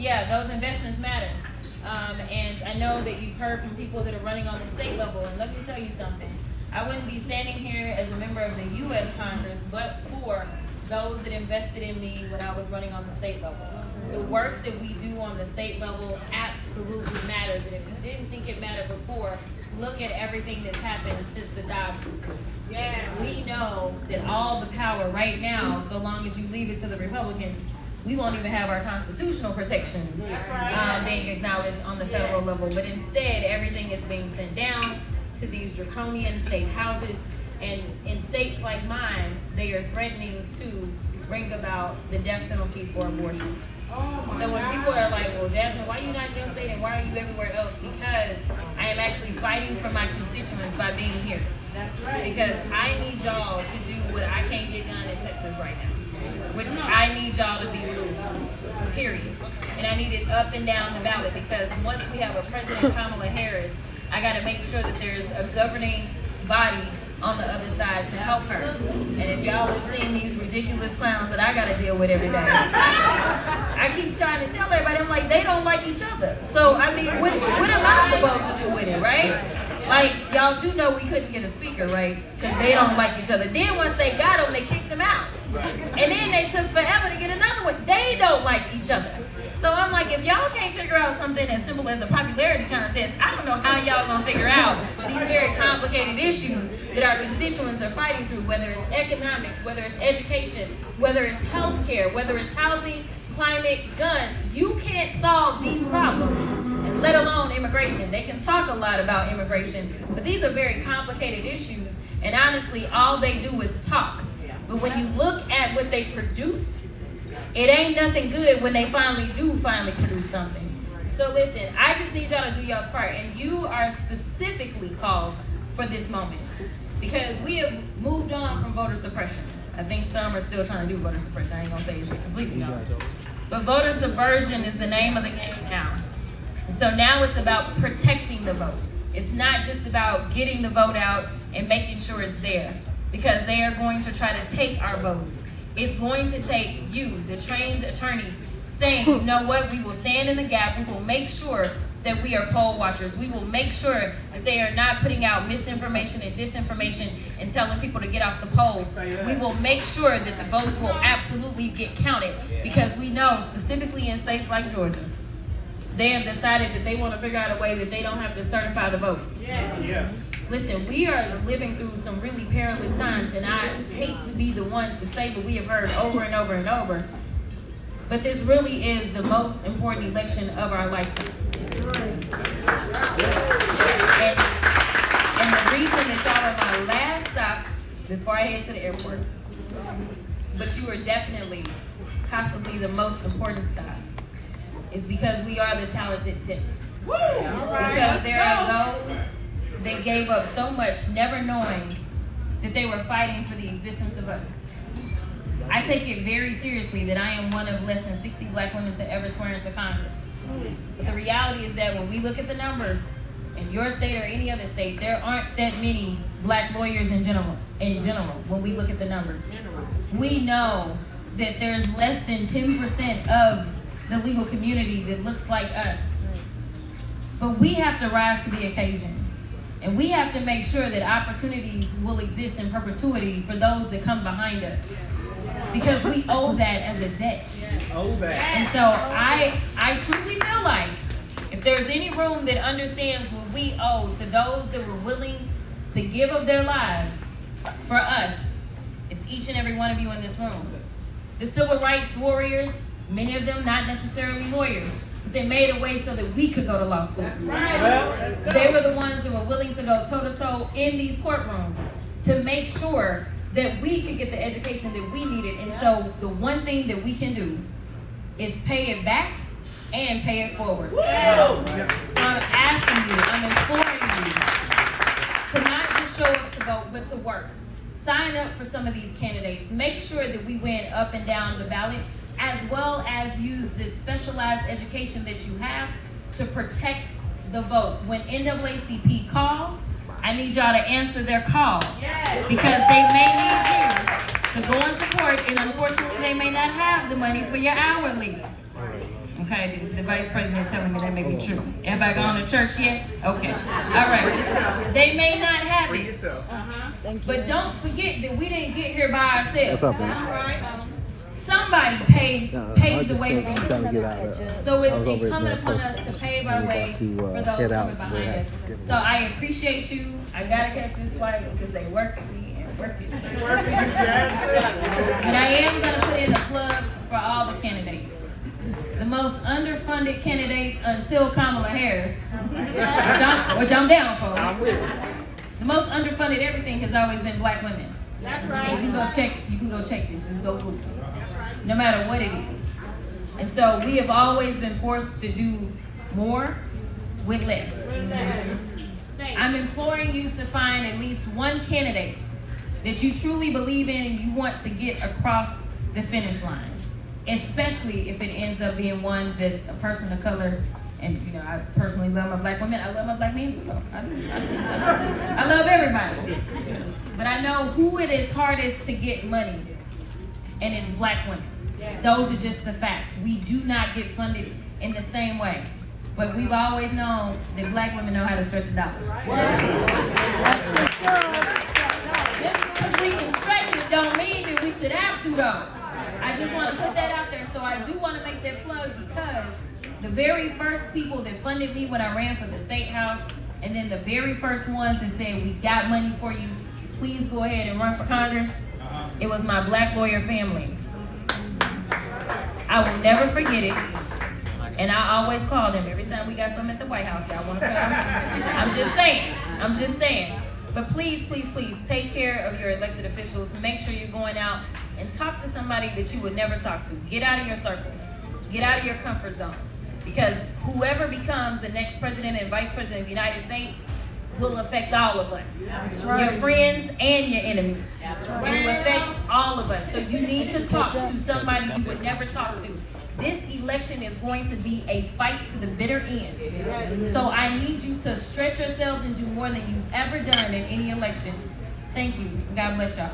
yeah, those investments matter. And I know that you've heard from people that are running on the state level, and let me tell you something. I wouldn't be standing here as a member of the U.S. Congress, but for those that invested in me when I was running on the state level. The work that we do on the state level absolutely matters, and if you didn't think it mattered before, look at everything that's happened since the Dobbs decision. Yeah. We know that all the power right now, so long as you leave it to the Republicans, we won't even have our constitutional protections being acknowledged on the federal level. But instead, everything is being sent down to these draconian state houses. And in states like mine, they are threatening to bring about the death penalty for abortion. So when people are like, well, Jasmine, why are you not in your state and why are you everywhere else? Because I am actually fighting for my constituents by being here. That's right. Because I need y'all to do what I can't get done in Texas right now. Which I need y'all to be blue, period. And I need it up and down the ballot because once we have a President Kamala Harris, I got to make sure that there's a governing body on the other side to help her. And if y'all have seen these ridiculous clowns that I got to deal with every day, I keep trying to tell everybody, I'm like, they don't like each other. So, I mean, what am I supposed to do with it, right? Like, y'all do know we couldn't get a speaker, right? Because they don't like each other. Then once they got him, they kicked him out. And then they took forever to get another one. They don't like each other. So I'm like, if y'all can't figure out something as simple as a popularity contest, I don't know how y'all gonna figure out these very complicated issues that our constituents are fighting through, whether it's economics, whether it's education, whether it's healthcare, whether it's housing, climate, guns. You can't solve these problems, and let alone immigration. They can talk a lot about immigration, but these are very complicated issues, and honestly, all they do is talk. But when you look at what they produce, it ain't nothing good when they finally produce something. So listen, I just need y'all to do y'all's part, and you are specifically called for this moment because we have moved on from voter suppression. I think some are still trying to do voter suppression. I ain't gonna say it's just completely gone. But voter subversion is the name of the game now. And so now it's about protecting the vote. It's not just about getting the vote out and making sure it's there, because they are going to try to take our votes. It's going to take you, the trained attorneys, saying, you know what, we will stand in the gap, we will make sure that we are poll watchers, we will make sure that they are not putting out misinformation and disinformation and telling people to get off the polls. We will make sure that the votes will absolutely get counted, because we know, specifically in states like Georgia, they have decided that they want to figure out a way that they don't have to certify the votes. Yes. Listen, we are living through some really perilous times, and I hate to be the one to say what we have heard over and over and over, but this really is the most important election of our lifetime. And the reason that y'all are my last stop before I head to the airport, but you are definitely possibly the most important stop, is because we are the talented 10. Because there are those that gave up so much, never knowing that they were fighting for the existence of us. I take it very seriously that I am one of less than 60 black women to ever swear into Congress. But the reality is that when we look at the numbers in your state or any other state, there aren't that many black lawyers in general, when we look at the numbers. We know that there's less than 10% of the legal community that looks like us. But we have to rise to the occasion. And we have to make sure that opportunities will exist in perpetuity for those that come behind us. Because we owe that as a debt. And so I truly feel like if there's any room that understands what we owe to those that were willing to give of their lives for us, it's each and every one of you in this room. The civil rights warriors, many of them not necessarily lawyers, but they made a way so that we could go to law school. They were the ones that were willing to go toe-to-toe in these courtrooms to make sure that we could get the education that we needed. And so the one thing that we can do is pay it back and pay it forward. So I'm asking you, I'm imploring you to not just show up to vote, but to work. Sign up for some of these candidates. Make sure that we win up and down the ballot, as well as use this specialized education that you have to protect the vote. When NAACP calls, I need y'all to answer their call, because they may need you to go into court, and unfortunately they may not have the money for your hourly. Okay, the vice president telling me that may be true. Everybody gone to church yet? Okay, all right. They may not have it, but don't forget that we didn't get here by ourselves. What's up, man? Somebody paved the way for trying to you. get out. So I was it's over incumbent at upon Mariposa. us to pave our We're way about to, for those head out. coming behind We'll us. have to get So I appreciate you. I gotta catch this flight because they working me and working me. But I am gonna put in a plug for all the candidates. The most underfunded candidates until Kamala Harris, which I'm down for. The most underfunded everything has always been black women. That's right. And you can go check this. Just go Google it. No matter what it is. And so we have always been forced to do more with less. I'm imploring you to find at least one candidate that you truly believe in and you want to get across the finish line. Especially if it ends up being one that's a person of color. And you know, I personally love my black women. I love my black men too though. I love everybody. But I know who it is hardest to get money, and it's black women. Those are just the facts. We do not get funded in the same way. But we've always known that black women know how to stretch a dollar. Just because we can stretch it don't mean that we should have to though. I just want to put that out there. So I do want to make that plug because the very first people that funded me when I ran for the state house, and then the very first ones that said, we got money for you, please go ahead and run for Congress, it was my black lawyer family. I will never forget it. And I always call them every time we got something at the White House. Y'all want to put out? I'm just saying. But please, please, please take care of your elected officials. Make sure you're going out and talk to somebody that you would never talk to. Get out of your circles. Get out of your comfort zone. Because whoever becomes the next president and vice president of the United States will affect all of us. That's right. Your friends and your enemies. That's right. It will affect all of us. So you need to talk to somebody you would never talk to. This election is going to be a fight to the bitter end. So I need you to stretch yourselves and do more than you've ever done in any election. Thank you. God bless y'all.